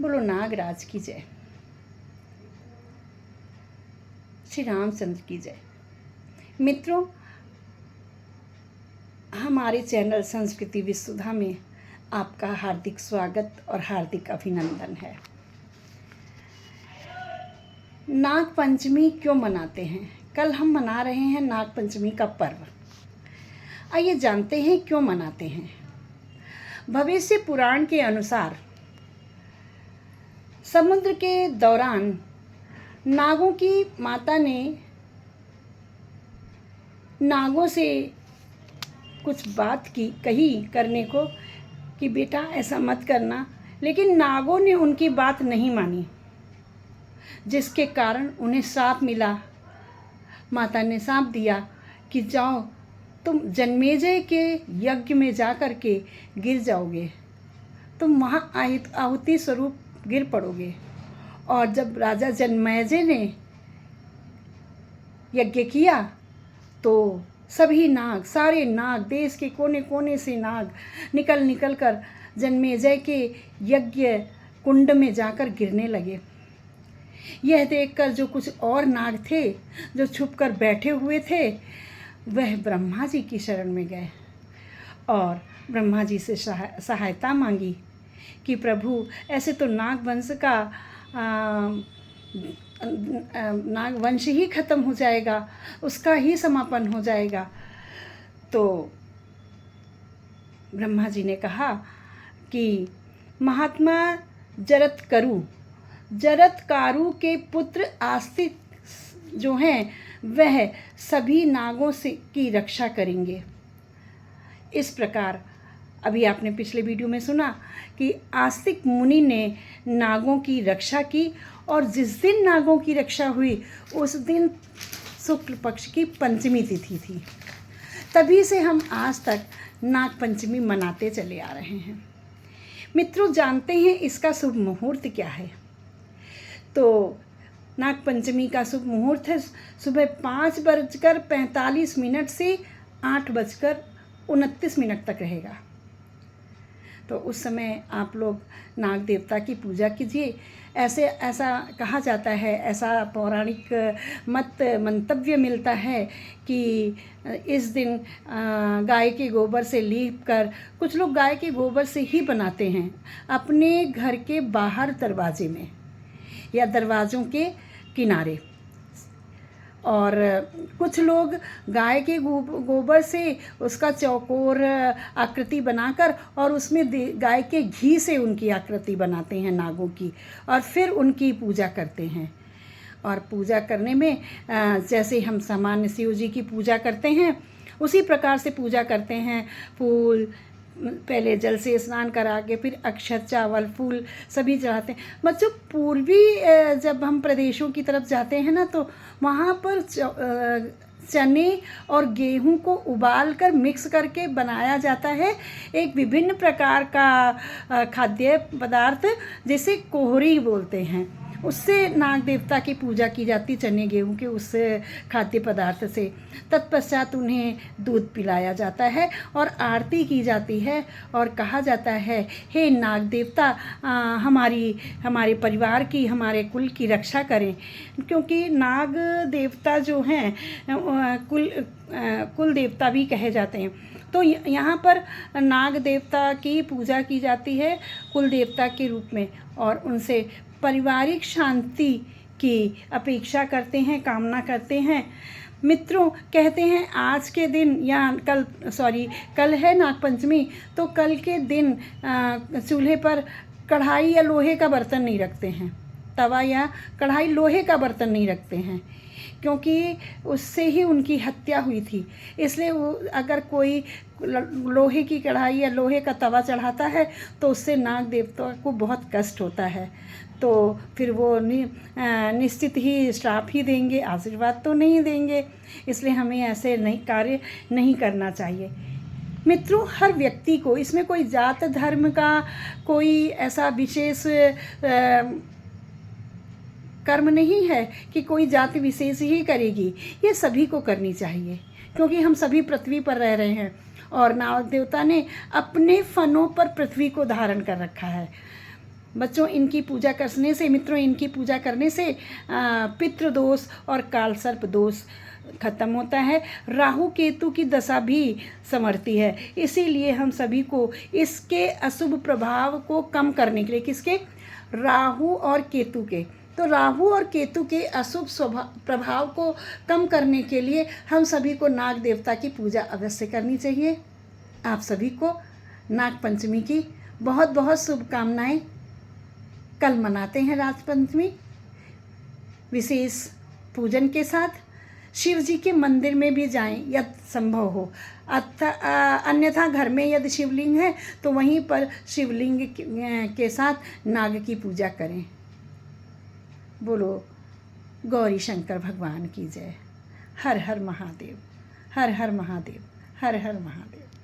बोलो नागराज की जय, श्री रामचंद्र की जय। मित्रों, हमारे चैनल संस्कृति विसुधा में आपका हार्दिक स्वागत और हार्दिक अभिनंदन है। नाग पंचमी क्यों मनाते हैं? कल हम मना रहे हैं नाग पंचमी का पर्व। आइए जानते हैं क्यों मनाते हैं। भविष्य पुराण के अनुसार समुद्र के दौरान नागों की माता ने नागों से कुछ बात कही करने को कि बेटा ऐसा मत करना, लेकिन नागों ने उनकी बात नहीं मानी, जिसके कारण उन्हें श्राप मिला। माता ने श्राप दिया कि जाओ तुम जन्मेजय के यज्ञ में जा कर के गिर जाओगे, तुम वहाँ आहुति स्वरूप गिर पड़ोगे। और जब राजा जन्मेजय ने यज्ञ किया तो सभी नाग, सारे नाग, देश के कोने कोने से नाग निकल कर जन्मेजय के यज्ञ कुंड में जाकर गिरने लगे। यह देखकर जो कुछ और नाग थे जो छुपकर बैठे हुए थे, वह ब्रह्मा जी की शरण में गए और ब्रह्मा जी से सहायता मांगी कि प्रभु ऐसे तो नागवंश का नागवंश ही खत्म हो जाएगा, उसका ही समापन हो जाएगा। तो ब्रह्मा जी ने कहा कि महात्मा जरत्कारु के पुत्र आस्तिक जो हैं वह सभी नागों से की रक्षा करेंगे। इस प्रकार अभी आपने पिछले वीडियो में सुना कि आस्तिक मुनि ने नागों की रक्षा की और जिस दिन नागों की रक्षा हुई उस दिन शुक्ल पक्ष की पंचमी तिथि थी। तभी से हम आज तक नाग पंचमी मनाते चले आ रहे हैं। मित्रों, जानते हैं इसका शुभ मुहूर्त क्या है? तो नाग पंचमी का शुभ मुहूर्त है सुबह 5:45 से 8:29 तक रहेगा। तो उस समय आप लोग नाग देवता की पूजा कीजिए। ऐसा कहा जाता है, ऐसा पौराणिक मंतव्य मिलता है कि इस दिन गाय के गोबर से लीप कर, कुछ लोग गाय के गोबर से ही बनाते हैं अपने घर के बाहर दरवाजे में या दरवाज़ों के किनारे, और कुछ लोग गाय के गोबर से उसका चौकोर आकृति बनाकर और उसमें गाय के घी से उनकी आकृति बनाते हैं नागों की, और फिर उनकी पूजा करते हैं। और पूजा करने में जैसे हम सामान्य शिव जी की पूजा करते हैं उसी प्रकार से पूजा करते हैं। फूल, पहले जल से स्नान करा के फिर अक्षत, चावल, फूल सभी चढ़ाते हैं। बच्चों, पूर्वी जब हम प्रदेशों की तरफ जाते हैं ना, तो वहाँ पर चने और गेहूं को उबाल कर मिक्स करके बनाया जाता है एक विभिन्न प्रकार का खाद्य पदार्थ, जिसे कोहरी बोलते हैं। उससे नाग देवता की पूजा की जाती, चने गेहूं के उस खाद्य पदार्थ से। तत्पश्चात उन्हें दूध पिलाया जाता है और आरती की जाती है और कहा जाता है, हे नाग देवता, हमारे परिवार की, हमारे कुल की रक्षा करें। क्योंकि नाग देवता जो हैं कुल देवता भी कहे जाते हैं। तो यहाँ पर नाग देवता की पूजा की जाती है कुल देवता के रूप में, और उनसे पारिवारिक शांति की अपेक्षा करते हैं, कामना करते हैं। मित्रों, कहते हैं आज के दिन या कल है नाग पंचमी, तो कल के दिन चूल्हे पर कढ़ाई या लोहे का बर्तन नहीं रखते हैं, तवा या कढ़ाई लोहे का बर्तन नहीं रखते हैं, क्योंकि उससे ही उनकी हत्या हुई थी। इसलिए वो अगर कोई लोहे की कढ़ाई या लोहे का तवा चढ़ाता है तो उससे नाग देवता को बहुत कष्ट होता है। तो फिर वो निश्चित ही श्राप ही देंगे, आशीर्वाद तो नहीं देंगे। इसलिए हमें ऐसे कार्य नहीं करना चाहिए। मित्रों, हर व्यक्ति को, इसमें कोई जात धर्म का कोई ऐसा विशेष कर्म नहीं है कि कोई जाति विशेष ही करेगी, ये सभी को करनी चाहिए, क्योंकि हम सभी पृथ्वी पर रह रहे हैं और नाग देवता ने अपने फनों पर पृथ्वी को धारण कर रखा है। बच्चों, इनकी पूजा करने से, मित्रों, इनकी पूजा करने से पितृदोष और कालसर्प दोष खत्म होता है। राहु केतु की दशा भी संवरती है। इसीलिए हम सभी को इसके अशुभ प्रभाव को कम करने के लिए, किसके? राहु और केतु के। तो राहु और केतु के अशुभ प्रभाव को कम करने के लिए हम सभी को नाग देवता की पूजा अवश्य करनी चाहिए। आप सभी को नाग पंचमी की बहुत बहुत शुभकामनाएं। कल मनाते हैं राज पंचमी विशेष पूजन के साथ। शिव जी के मंदिर में भी जाएं यदि संभव हो, अन्यथा घर में यदि शिवलिंग है तो वहीं पर शिवलिंग के साथ नाग की पूजा करें। बोलो गौरी शंकर भगवान की जय। हर हर महादेव, हर हर महादेव, हर हर महादेव।